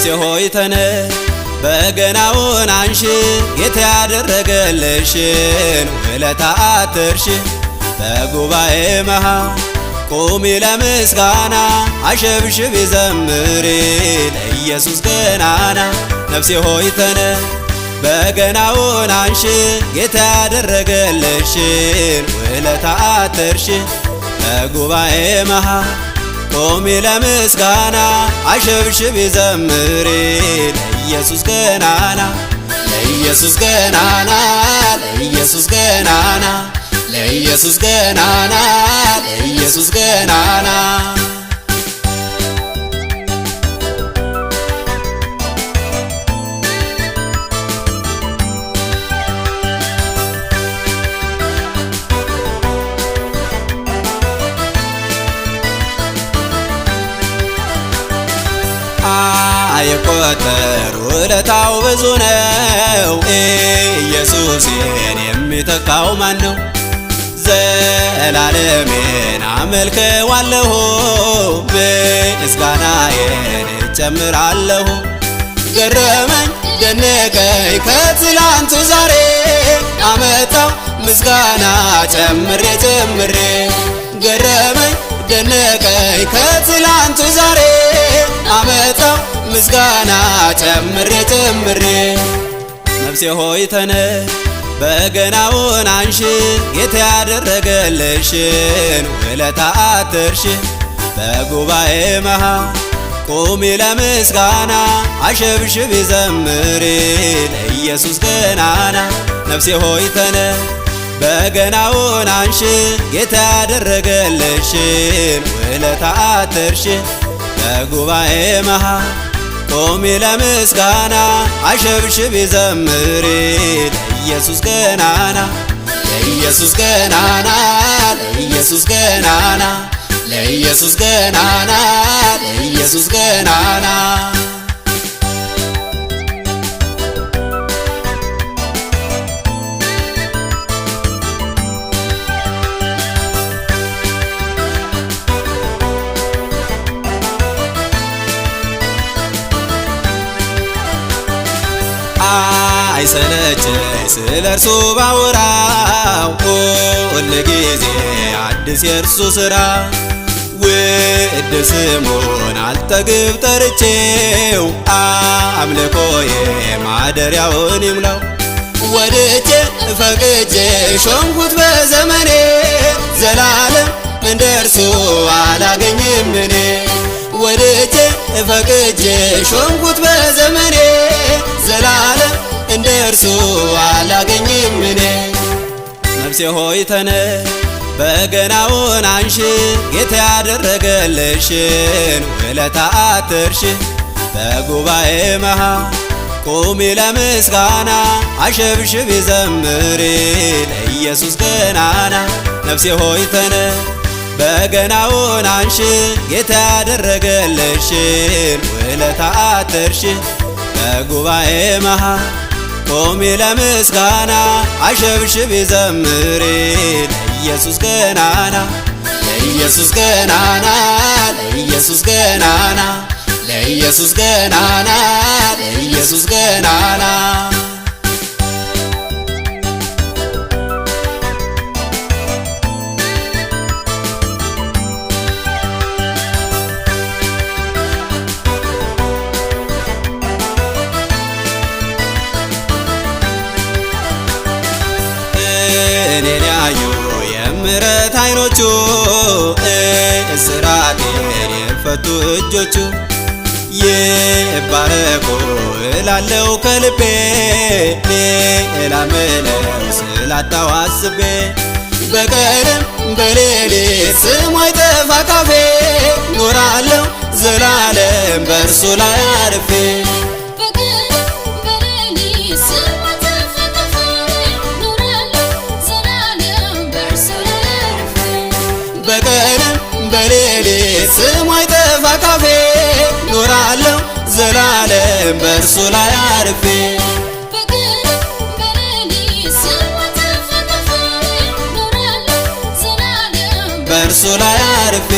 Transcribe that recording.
ነፍሴ ሆይ ተነሽ በገናውን አንሺ ጌታ ያደረገልሽን ውለታ አትርሺ። በጉባኤ መሃል ቁሚ ለምስጋና አሸብሽቢ ዘምሪ ለኢየሱስ ገናና። ነፍሴ ሆይ ተነሽ በገናውን አንሺ ጌታ ያደረገልሽን ውለታ አትርሺ። በጉባኤ መሃል ቁሚ ለምስጋና አሸብሽቢ ዘምሪ ለኢየሱስ ገናና። ለኢየሱስ ገናና ለኢየሱስ ገናና ለኢየሱስ ገናና ለኢየሱስ ገናና። አይቆጠር ውለታው ብዙ ነው፣ ኢየሱስን የሚተካው ማን ነው? ዘላለሜን አመልከዋለሁ ምስጋናዬን እጨምራለሁ። ገረመኝ ደነቀኝ ከትላንቱ ዛሬ አመጣው ምስጋና ጨምሬ ጨምሬ። ገረመኝ ደነቀኝ ከትላንቱ ዛሬ አመጣው ምስጋና ጨምሬ ጨምሬ። ነፍሴ ሆይ ተነሽ በገናውን አንሺ ጌታ ያደረገልሽን ውለታ አትርሺ። በጉባኤ መሃል ቁሚ ለምስጋና አሸብሽቢ ዘምሪ ለኢየሱስ ገናና። ነፍሴ ሆይ ተነሽ በገናውን አንሺ ጌታ ያደረገልሽን ውለታ አትርሺ። በጉባኤ መሃል ቁሚ ለምስጋና አሸብሽቢ ዘምሪ ለኢየሱስ ገናና። ለኢየሱስ ገናና ለኢየሱስ ገናና ለኢየሱስ ገናና ለኢየሱስ ገናና። አይሰለቸኝ ስለ እርሱ ባወራው ሁል ጊዜ አዲስ የእርሱ ሥራ። ውድ ስሙን አልጠግብ ጠርቼው አምልኮዬ ማደሪያውን ይሙላው። ወድጄ ፈቅጄ ሾምኩት በዘመኔ ዘላለም እንደ እርሱ አላገኝም እኔ። ወድጄ ፈቅጄ ሾምኩት በዘመኔ ዘላለም እንደ እርሱ አላገኝም እኔ። ነፍሴ ሆይ ተነሽ በገናውን አንሺ ጌታ ያደረገልሽን ውለታ አትርሺ። በጉባኤ መሃል ቁሚ ለምስጋና አሸብሽቢ ዘምሪ ለኢየሱስ ገናና። ነፍሴ ሆይ ተነሽ በገናውን አንሺ ጌታ ያደረገልሽን ውለታ አትርሺ። በጉባኤ መሃል ቁሚ ለምስጋና አሸብሽቢ ዘምሪ ለኢየሱስ ገናና። ለኢየሱስ ገናና ለኢየሱስ ገናና ለኢየሱስ ገናና ለኢየሱስ ገናና። እኔን ያዩ የምሕረት ዓይኖቹ እስራቴን የፈቱ እጆቹ ይባረኩ እላለው ከልቤ ሌላ ምለው ስላጣው አስቤ። በቀንም በሌሊት ስሙ አይጠፋ ካፌ ኖራለሁ ዘላለም በእርሱ ላይ አርፌ። በቀንም በሌሊት ስሙ አይጠፋ ካፌ ኖራለሁ ዘላለም በእርሱ ላይ አርፌ። በእርሱ ላይ አርፌ